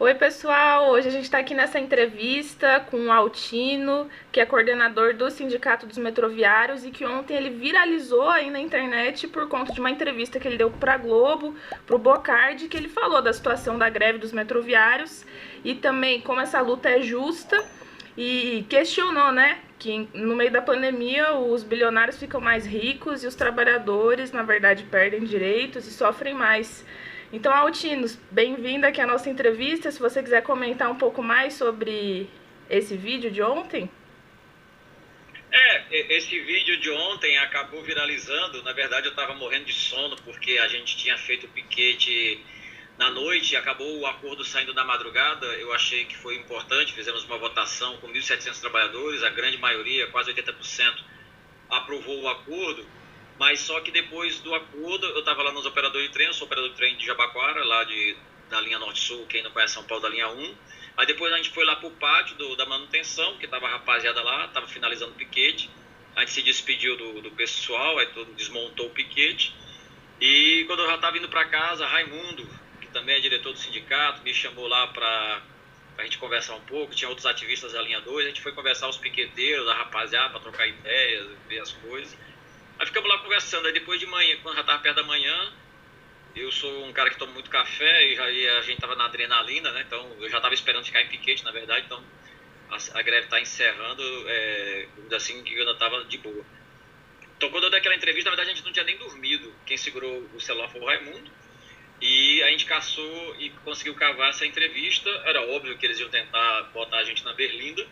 Oi, pessoal! Hoje a gente está aqui nessa entrevista com o Altino, que é coordenador do Sindicato dos Metroviários e que ontem ele viralizou aí na internet por conta de uma entrevista que ele deu para a Globo, para o Bocardi, que ele falou da situação da greve dos metroviários e também como essa luta é justa e questionou, né, que no meio da pandemia os bilionários ficam mais ricos e os trabalhadores, na verdade, perdem direitos e sofrem mais. Então, Altinos, bem-vindo aqui à nossa entrevista. Se você quiser comentar um pouco mais sobre esse vídeo de ontem. Esse vídeo de ontem acabou viralizando. Na verdade, eu estava morrendo de sono porque a gente tinha feito o piquete na noite e acabou o acordo saindo na madrugada. Eu achei que foi importante. Fizemos uma votação com 1.700 trabalhadores, a grande maioria, quase 80%, aprovou o acordo. Mas só que depois do acordo, eu estava lá nos operadores de trem, eu sou operador de trem de Jabaquara, da linha Norte-Sul, quem não conhece São Paulo, da linha 1. Aí depois a gente foi lá pro pátio da manutenção, que tava a rapaziada lá, tava finalizando o piquete. A gente se despediu do pessoal, aí todo desmontou o piquete. E quando eu já tava indo para casa, Raimundo, que também é diretor do sindicato, me chamou lá para a gente conversar um pouco. Tinha outros ativistas da linha 2, a gente foi conversar os piqueteiros, a rapaziada, para trocar ideias, ver as coisas. Aí ficamos lá conversando, aí depois de manhã, quando já tava perto da manhã, eu sou um cara que toma muito café e a gente tava na adrenalina, né? Então eu já tava esperando ficar em piquete, na verdade. Então a greve tá encerrando, assim, que eu ainda tava de boa. Então quando eu dei aquela entrevista, na verdade a gente não tinha nem dormido. Quem segurou o celular foi o Raimundo. E a gente caçou e conseguiu cavar essa entrevista. Era óbvio que eles iam tentar botar a gente na berlinda.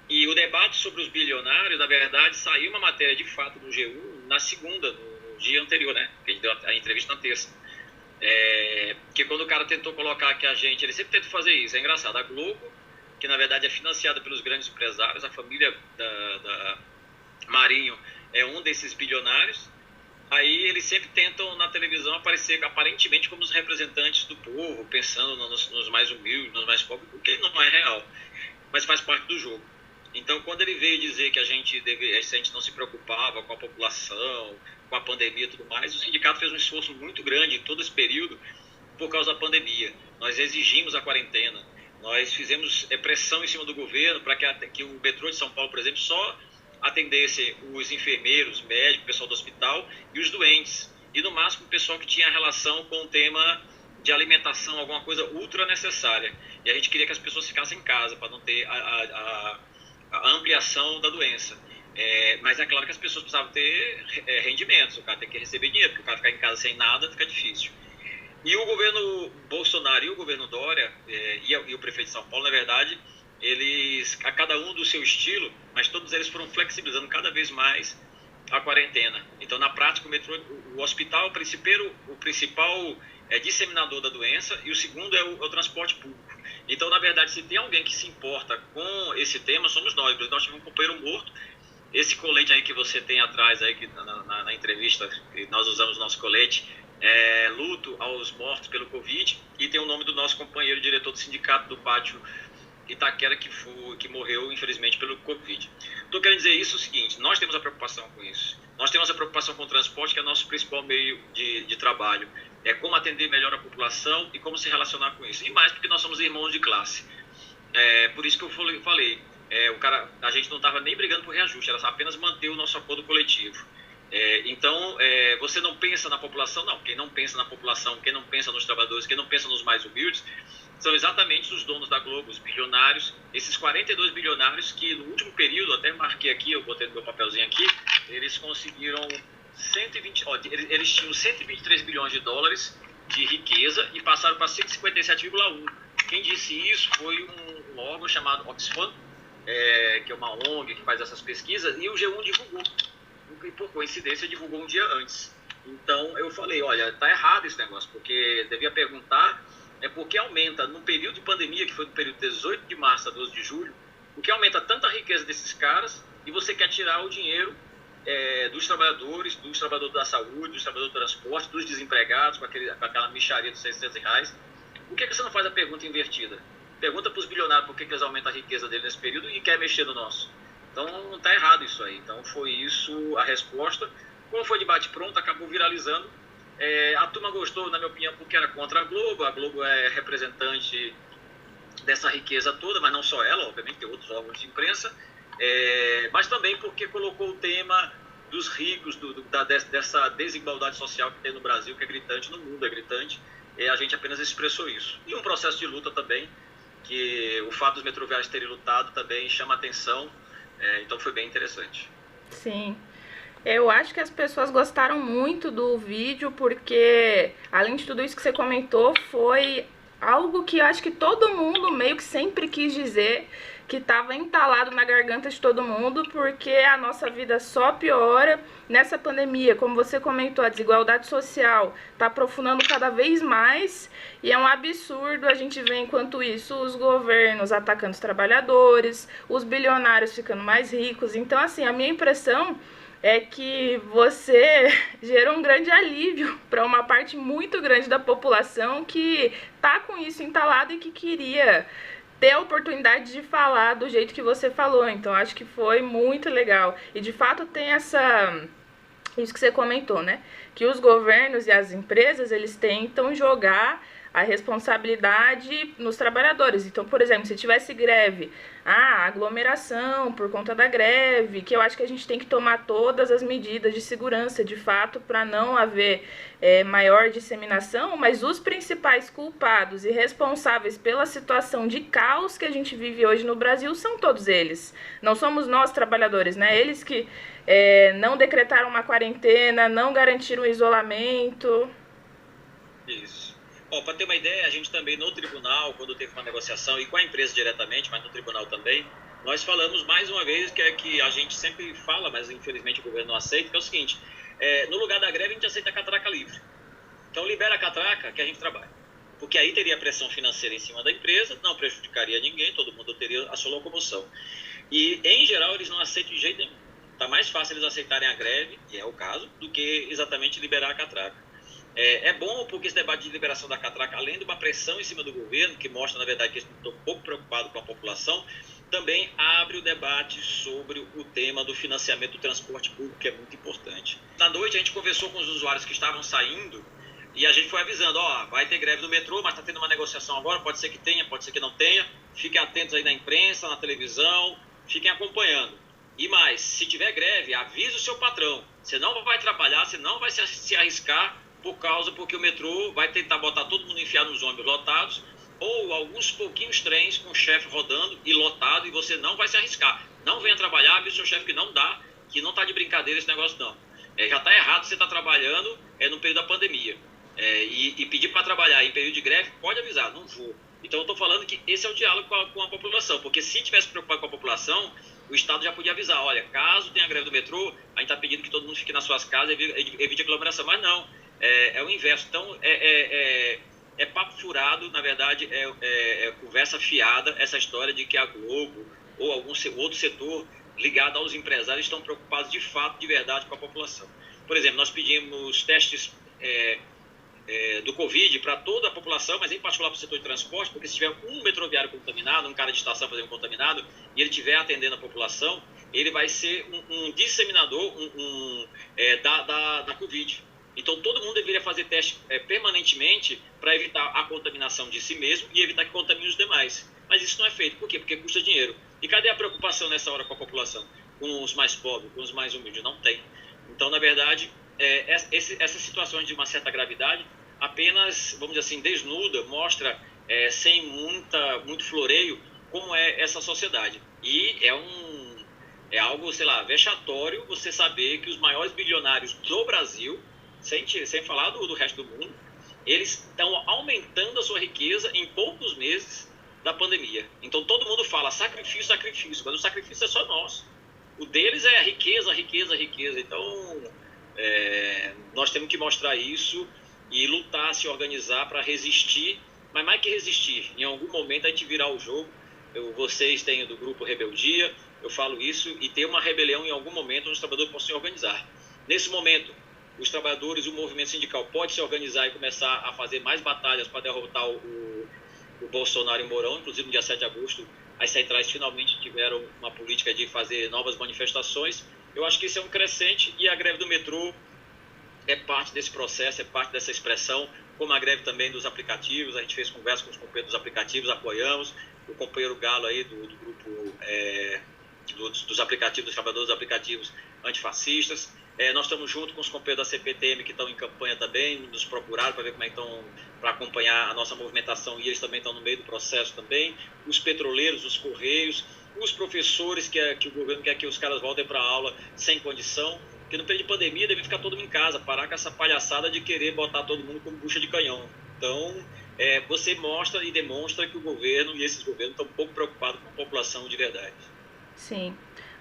E o debate sobre os bilionários, na verdade, saiu uma matéria de fato do G1 na segunda, no dia anterior, né? Que a gente deu a entrevista na terça. Que quando o cara tentou colocar que a gente, ele sempre tenta fazer isso, é engraçado, a Globo, que na verdade é financiada pelos grandes empresários, a família da Marinho é um desses bilionários, aí eles sempre tentam na televisão aparecer aparentemente como os representantes do povo, pensando nos mais humildes, nos mais pobres, o que não é real, mas faz parte do jogo. Então, quando ele veio dizer que a gente não se preocupava com a população, com a pandemia e tudo mais, o sindicato fez um esforço muito grande em todo esse período por causa da pandemia. Nós exigimos a quarentena, nós fizemos pressão em cima do governo para que o metrô de São Paulo, por exemplo, só atendesse os enfermeiros, médicos, pessoal do hospital e os doentes. E, no máximo, o pessoal que tinha relação com o tema de alimentação, alguma coisa ultra necessária. E a gente queria que as pessoas ficassem em casa para não ter a ampliação da doença. Mas é claro que as pessoas precisavam ter rendimentos, o cara tem que receber dinheiro, porque o cara ficar em casa sem nada fica difícil. E o governo Bolsonaro e o governo Dória e o prefeito de São Paulo, na verdade, eles, a cada um do seu estilo, mas todos eles foram flexibilizando cada vez mais a quarentena. Então, na prática, o hospital é o principal disseminador da doença e o segundo é o transporte público. Então, na verdade, se tem alguém que se importa com esse tema, somos nós. Nós tivemos um companheiro morto. Esse colete aí que você tem atrás, aí, que na entrevista, nós usamos nosso colete, luto aos mortos pelo Covid, e tem o nome do nosso companheiro diretor do sindicato do Pátio Itaquera, que morreu, infelizmente, pelo Covid. Estou querendo dizer isso o seguinte: nós temos a preocupação com isso. Nós temos a preocupação com o transporte, que é o nosso principal meio de trabalho. É como atender melhor a população e como se relacionar com isso. E mais porque nós somos irmãos de classe. Por isso que eu falei, a gente não estava nem brigando por reajuste, era apenas manter o nosso acordo coletivo. Então, você não pensa na população? Não. Quem não pensa na população, quem não pensa nos trabalhadores, quem não pensa nos mais humildes, são exatamente os donos da Globo, os bilionários, esses 42 bilionários que no último período, até marquei aqui, eu botei no meu papelzinho aqui, eles conseguiram 120, eles tinham 123 bilhões de dólares de riqueza e passaram para 157,1. Quem disse isso foi um órgão chamado Oxfam, que é uma ONG que faz essas pesquisas, e o G1 divulgou. E por coincidência divulgou um dia antes. Então eu falei, olha, tá errado esse negócio, porque devia perguntar por que aumenta no período de pandemia, que foi no período de 18 de março a 12 de julho, o que aumenta tanta riqueza desses caras e você quer tirar o dinheiro dos trabalhadores da saúde, dos trabalhadores do transporte, dos desempregados, com aquela mixaria dos R$600. Por que você não faz a pergunta invertida? Pergunta para os bilionários por que eles aumentam a riqueza deles nesse período e quer mexer no nosso. Então, está errado isso aí. Então, foi isso a resposta. Como foi debate pronto, acabou viralizando. A turma gostou, na minha opinião, porque era contra a Globo. A Globo é representante dessa riqueza toda, mas não só ela, obviamente tem outros órgãos de imprensa, mas também porque colocou o tema dos ricos, dessa desigualdade social que tem no Brasil, que é gritante, no mundo é gritante, a gente apenas expressou isso. E um processo de luta também, que o fato dos metroviários terem lutado também chama atenção, então foi bem interessante. Sim. Eu acho que as pessoas gostaram muito do vídeo, porque, além de tudo isso que você comentou, foi algo que eu acho que todo mundo meio que sempre quis dizer, que estava entalado na garganta de todo mundo, porque a nossa vida só piora nessa pandemia. Como você comentou, a desigualdade social está aprofundando cada vez mais, e é um absurdo a gente ver, enquanto isso, os governos atacando os trabalhadores, os bilionários ficando mais ricos. Então, assim, a minha impressão é que você gerou um grande alívio para uma parte muito grande da população que tá com isso entalado e que queria ter a oportunidade de falar do jeito que você falou. Então, acho que foi muito legal. E, de fato, tem isso que você comentou, né? Que os governos e as empresas, eles tentam jogar a responsabilidade nos trabalhadores. Então, por exemplo, se tivesse greve, aglomeração por conta da greve, que eu acho que a gente tem que tomar todas as medidas de segurança, de fato, para não haver maior disseminação, mas os principais culpados e responsáveis pela situação de caos que a gente vive hoje no Brasil são todos eles. Não somos nós, trabalhadores, né? Eles que não decretaram uma quarentena, não garantiram o isolamento. Isso. Para ter uma ideia, a gente também no tribunal, quando teve uma negociação, e com a empresa diretamente, mas no tribunal também, nós falamos mais uma vez, que é que a gente sempre fala, mas infelizmente o governo não aceita, que é o seguinte, no lugar da greve a gente aceita a catraca livre. Então libera a catraca que a gente trabalha. Porque aí teria pressão financeira em cima da empresa, não prejudicaria ninguém, todo mundo teria a sua locomoção. E, em geral, eles não aceitam de jeito nenhum. Está mais fácil eles aceitarem a greve, e é o caso, do que exatamente liberar a catraca. É bom porque esse debate de liberação da catraca, além de uma pressão em cima do governo, que mostra, na verdade, que eles estão um pouco preocupados com a população, também abre o debate sobre o tema do financiamento do transporte público, que é muito importante. Na noite, a gente conversou com os usuários que estavam saindo e a gente foi avisando, vai ter greve no metrô, mas está tendo uma negociação agora, pode ser que tenha, pode ser que não tenha. Fiquem atentos aí na imprensa, na televisão, fiquem acompanhando. E mais, se tiver greve, avise o seu patrão. Você não vai trabalhar, você não vai se arriscar, porque o metrô vai tentar botar todo mundo enfiado nos ônibus lotados, ou alguns pouquinhos trens com o chefe rodando e lotado, e você não vai se arriscar. Não venha trabalhar, avise o seu chefe que não dá, que não está de brincadeira esse negócio não. Já está errado você estar trabalhando no período da pandemia. E pedir para trabalhar em período de greve, pode avisar, não vou. Então eu estou falando que esse é o diálogo com a população, porque se tivesse preocupado com a população, o Estado já podia avisar, olha, caso tenha greve do metrô, a gente está pedindo que todo mundo fique nas suas casas e evite aglomeração, mas não. É o inverso. Então, é papo furado, na verdade, é conversa fiada, essa história de que a Globo ou algum outro setor ligado aos empresários estão preocupados de fato, de verdade, com a população. Por exemplo, nós pedimos testes do Covid para toda a população, mas em particular para o setor de transporte, porque se tiver um metroviário contaminado, um cara de estação, por exemplo, contaminado, e ele estiver atendendo a população, ele vai ser um disseminador da Covid. Então, todo mundo deveria fazer teste permanentemente para evitar a contaminação de si mesmo e evitar que contamine os demais. Mas isso não é feito. Por quê? Porque custa dinheiro. E cadê a preocupação nessa hora com a população? Com os mais pobres, com os mais humildes? Não tem. Então, na verdade, essas situações de uma certa gravidade apenas, vamos dizer assim, desnuda, mostra sem muito floreio como é essa sociedade. E é algo, sei lá, vexatório você saber que os maiores bilionários do Brasil, sem falar do resto do mundo, eles estão aumentando a sua riqueza em poucos meses da pandemia. Então todo mundo fala sacrifício, sacrifício, mas o sacrifício é só nosso. O deles é riqueza, riqueza, riqueza. Então nós temos que mostrar isso e lutar, se organizar para resistir, mas mais que resistir, em algum momento a gente virar o jogo. Vocês têm do grupo Rebeldia, eu falo isso, e ter uma rebelião em algum momento onde os trabalhadores possam se organizar. Nesse momento, os trabalhadores, o movimento sindical pode se organizar e começar a fazer mais batalhas para derrotar o Bolsonaro em Mourão. Inclusive, no dia 7 de agosto, as centrais finalmente tiveram uma política de fazer novas manifestações. Eu acho que isso é um crescente e a greve do metrô é parte desse processo, é parte dessa expressão, como a greve também dos aplicativos. A gente fez conversa com os companheiros dos aplicativos, apoiamos. o companheiro Galo aí do grupo dos aplicativos, dos trabalhadores dos aplicativos antifascistas. Nós estamos junto com os companheiros da CPTM que estão em campanha também, nos procuraram para ver como é que estão, para acompanhar a nossa movimentação, e eles também estão no meio do processo também. Os petroleiros, os correios, os professores, que o governo quer que os caras voltem para a aula sem condição, porque no período de pandemia deve ficar todo mundo em casa, parar com essa palhaçada de querer botar todo mundo como bucha de canhão. Então, você mostra e demonstra que o governo e esses governos estão um pouco preocupados com a população de verdade. Sim.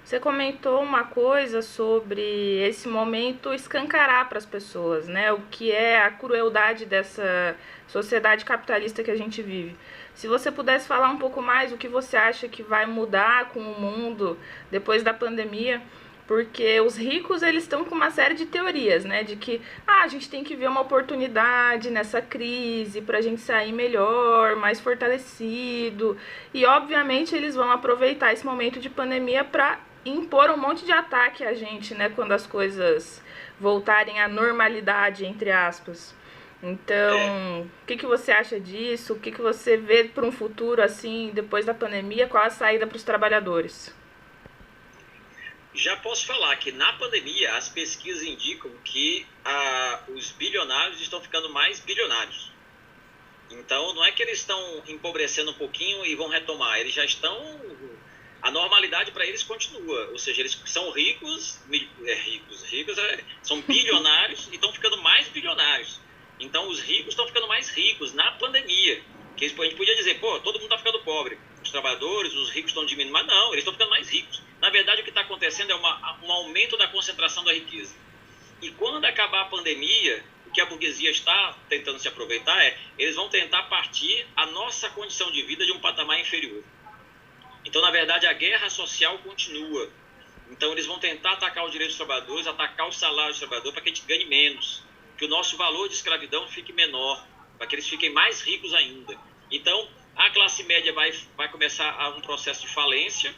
Você comentou uma coisa sobre esse momento escancarar para as pessoas, né? O que é a crueldade dessa sociedade capitalista que a gente vive. Se você pudesse falar um pouco mais o que você acha que vai mudar com o mundo depois da pandemia, porque os ricos, eles estão com uma série de teorias, né? De que a gente tem que ver uma oportunidade nessa crise para a gente sair melhor, mais fortalecido. E, obviamente, eles vão aproveitar esse momento de pandemia para impor um monte de ataque a gente, né? Quando as coisas voltarem à normalidade, entre aspas. Então, o que você acha disso? O que você vê para um futuro, assim, depois da pandemia? Qual a saída para os trabalhadores? Já posso falar que na pandemia as pesquisas indicam que os bilionários estão ficando mais bilionários. Então não é que eles estão empobrecendo um pouquinho e vão retomar, eles já estão... A normalidade para eles continua, ou seja, eles são ricos, são bilionários e estão ficando mais bilionários. Então os ricos estão ficando mais ricos na pandemia. Que a gente podia dizer, todo mundo está ficando pobre, os trabalhadores, os ricos estão diminuindo, mas não, eles estão ficando mais ricos. Na verdade, o que está acontecendo é um aumento da concentração da riqueza. E quando acabar a pandemia, o que a burguesia está tentando se aproveitar eles vão tentar partir a nossa condição de vida de um patamar inferior. Então, na verdade, a guerra social continua. Então, eles vão tentar atacar os direitos dos trabalhadores, atacar os salários dos trabalhadores para que a gente ganhe menos, que o nosso valor de escravidão fique menor, para que eles fiquem mais ricos ainda. Então, a classe média vai começar um processo de falência,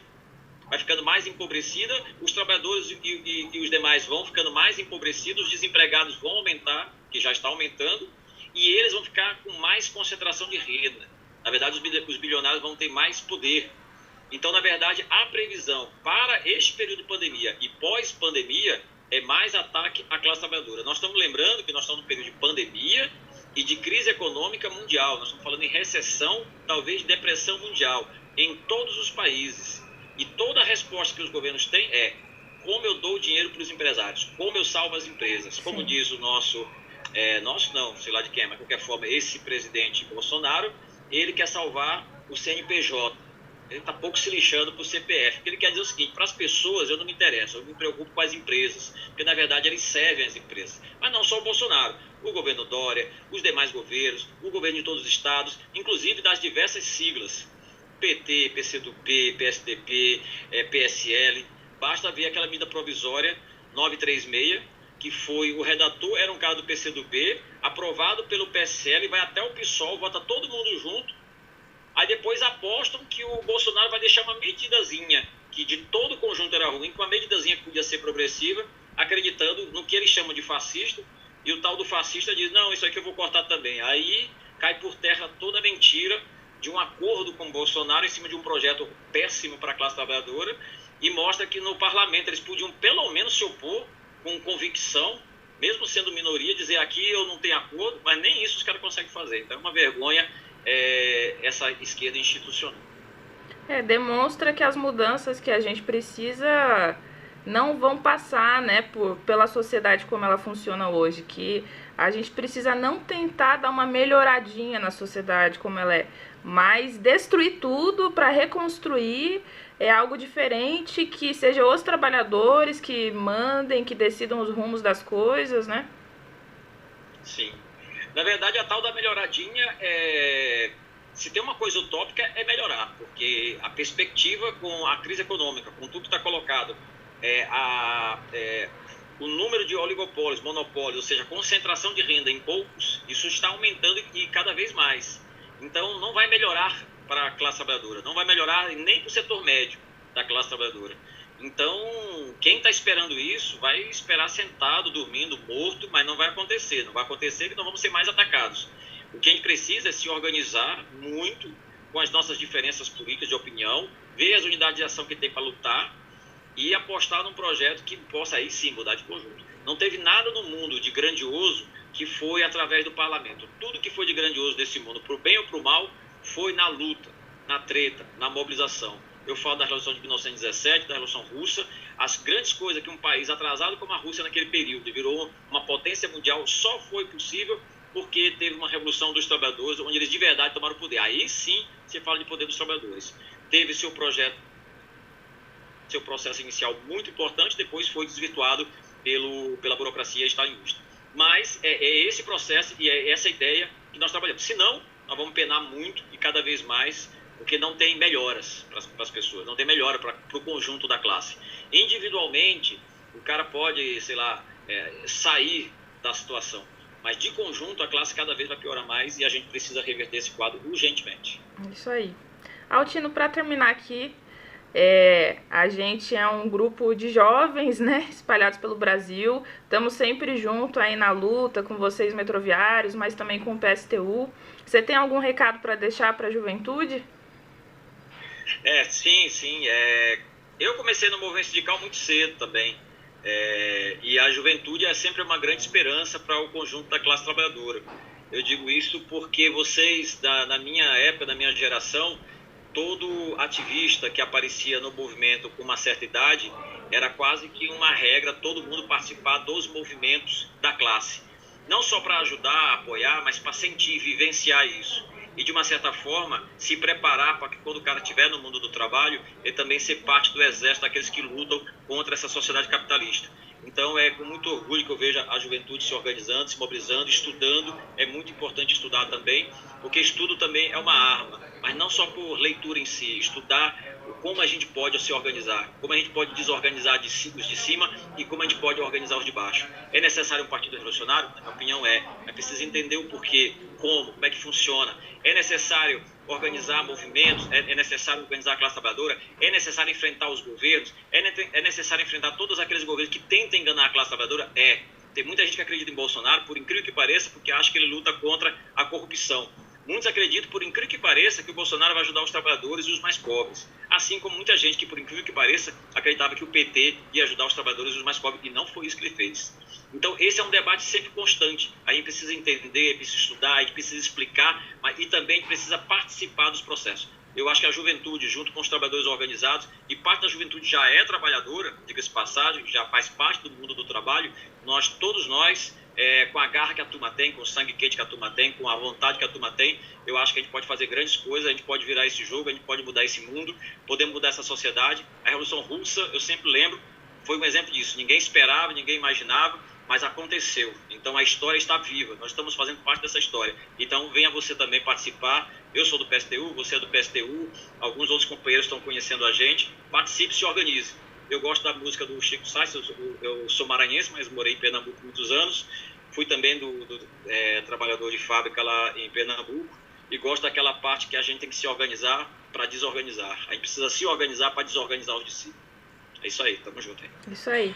vai ficando mais empobrecida, os trabalhadores e os demais vão ficando mais empobrecidos, os desempregados vão aumentar, que já está aumentando, e eles vão ficar com mais concentração de renda. Na verdade, os bilionários vão ter mais poder. Então, na verdade, a previsão para este período de pandemia e pós-pandemia é mais ataque à classe trabalhadora. Nós estamos lembrando que nós estamos no período de pandemia e de crise econômica mundial. Nós estamos falando em recessão, talvez depressão mundial, em todos os países. E toda a resposta que os governos têm é como eu dou dinheiro para os empresários, como eu salvo as empresas. Como diz o nosso não, sei lá de quem, mas de qualquer forma, esse presidente Bolsonaro, ele quer salvar o CNPJ. Ele está pouco se lixando para o CPF. Porque ele quer dizer o seguinte, para as pessoas eu não me interesso, eu me preocupo com as empresas, porque na verdade eles servem as empresas. Mas não só o Bolsonaro, o governo Dória, os demais governos, o governo de todos os estados, inclusive das diversas siglas, PT, PCdoB, PSDB, PSL. Basta ver aquela medida provisória 936, que foi, o redator era um cara do PCdoB, aprovado pelo PSL, vai até o PSOL, vota todo mundo junto. Aí depois apostam que o Bolsonaro vai deixar uma medidazinha, que de todo o conjunto era ruim, com uma medidazinha que podia ser progressiva, acreditando no que eles chamam de fascista, e o tal do fascista diz, não, isso aqui eu vou cortar também. Aí cai por terra toda a mentira de um acordo com o Bolsonaro em cima de um projeto péssimo para a classe trabalhadora, e mostra que no parlamento eles podiam pelo menos se opor com convicção, mesmo sendo minoria, dizer aqui eu não tenho acordo, mas nem isso os caras conseguem fazer. Então é uma vergonha essa esquerda institucional. Demonstra que as mudanças que a gente precisa não vão passar, né, pela sociedade como ela funciona hoje, que a gente precisa não tentar dar uma melhoradinha na sociedade como ela é, mas destruir tudo para reconstruir algo diferente, que seja os trabalhadores que mandem, que decidam os rumos das coisas, né? Sim. Na verdade, a tal da melhoradinha, se tem uma coisa utópica, é melhorar, porque a perspectiva com a crise econômica, com tudo que está colocado, o número de oligopólios, monopólios, ou seja, a concentração de renda em poucos, isso está aumentando e cada vez mais. Então, não vai melhorar para a classe trabalhadora, não vai melhorar nem para o setor médio da classe trabalhadora. Então, quem está esperando isso vai esperar sentado, dormindo, morto, mas não vai acontecer. Não vai acontecer que não vamos ser mais atacados. O que a gente precisa é se organizar muito com as nossas diferenças políticas de opinião, ver as unidades de ação que tem para lutar e apostar num projeto que possa aí sim mudar de conjunto. Não teve nada no mundo de grandioso que foi através do parlamento. Tudo que foi de grandioso desse mundo, para o bem ou para o mal, foi na luta, na treta, na mobilização. Eu falo da Revolução de 1917, da Revolução Russa. As grandes coisas que um país atrasado como a Rússia naquele período virou uma potência mundial só foi possível porque teve uma revolução dos trabalhadores, onde eles de verdade tomaram o poder. Aí sim você fala de poder dos trabalhadores. Teve seu projeto, seu processo inicial muito importante, depois foi desvirtuado pela burocracia stalinista. Mas é esse processo e é essa ideia que nós trabalhamos. Senão, nós vamos penar muito e cada vez mais, porque não tem melhoras para as pessoas, não tem melhora para o conjunto da classe. Individualmente, o cara pode, sei lá, sair da situação, mas de conjunto a classe cada vez vai piorar mais e a gente precisa reverter esse quadro urgentemente. Isso aí. Altino, para terminar aqui, a gente é um grupo de jovens, né, espalhados pelo Brasil. Estamos sempre junto aí na luta com vocês metroviários, mas também com o PSTU. Você tem algum recado para deixar para a juventude? Sim. Eu comecei no movimento sindical muito cedo também. E a juventude é sempre uma grande esperança para o conjunto da classe trabalhadora. Eu digo isso porque vocês, na minha época, da minha geração, todo ativista que aparecia no movimento com uma certa idade, era quase que uma regra todo mundo participar dos movimentos da classe. Não só para ajudar, apoiar, mas para sentir, vivenciar isso. E de uma certa forma, se preparar para que quando o cara estiver no mundo do trabalho, ele também ser parte do exército daqueles que lutam contra essa sociedade capitalista. Então é com muito orgulho que eu vejo a juventude se organizando, se mobilizando, estudando. É muito importante estudar também, porque estudo também é uma arma, mas não só por leitura em si, estudar como a gente pode se organizar, como a gente pode desorganizar os de cima e como a gente pode organizar os de baixo. É necessário um partido revolucionário? Na minha opinião é preciso entender o porquê, como é que funciona. É necessário organizar movimentos, é necessário organizar a classe trabalhadora, é necessário enfrentar os governos, é necessário enfrentar todos aqueles governos que tentam enganar a classe trabalhadora? Tem muita gente que acredita em Bolsonaro, por incrível que pareça, porque acha que ele luta contra a corrupção. Muitos acreditam, por incrível que pareça, que o Bolsonaro vai ajudar os trabalhadores e os mais pobres. Assim como muita gente que, por incrível que pareça, acreditava que o PT ia ajudar os trabalhadores e os mais pobres, e não foi isso que ele fez. Então, esse é um debate sempre constante. A gente precisa entender, precisa estudar, a gente precisa explicar, e também a gente precisa participar dos processos. Eu acho que a juventude, junto com os trabalhadores organizados, e parte da juventude já é trabalhadora, diga-se passagem, já faz parte do mundo do trabalho, todos nós, com a garra que a turma tem, com o sangue quente que a turma tem, com a vontade que a turma tem, eu acho que a gente pode fazer grandes coisas, a gente pode virar esse jogo, a gente pode mudar esse mundo, podemos mudar essa sociedade. A Revolução Russa, eu sempre lembro, foi um exemplo disso. Ninguém esperava, ninguém imaginava, mas aconteceu. Então a história está viva, nós estamos fazendo parte dessa história. Então venha você também participar. Eu sou do PSTU, você é do PSTU, alguns outros companheiros estão conhecendo a gente. Participe, se organize. Eu gosto da música do Chico Sainz, eu sou maranhense, mas morei em Pernambuco muitos anos. Fui também trabalhador de fábrica lá em Pernambuco e gosto daquela parte que a gente tem que se organizar para desorganizar. A gente precisa se organizar para desorganizar os de si. É isso aí, tamo junto aí. Isso aí.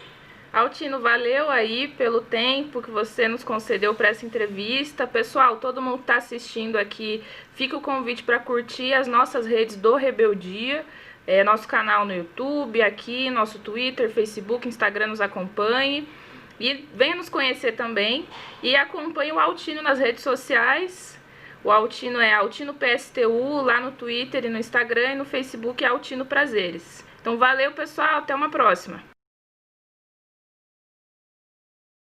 Altino, valeu aí pelo tempo que você nos concedeu para essa entrevista. Pessoal, todo mundo que está assistindo aqui, fica o convite para curtir as nossas redes do Rebeldia, nosso canal no YouTube, aqui, nosso Twitter, Facebook, Instagram, nos acompanhe. E venha nos conhecer também e acompanhe o Altino nas redes sociais. O Altino é Altino PSTU, lá no Twitter e no Instagram, e no Facebook é Altino Prazeres. Então valeu, pessoal, até uma próxima.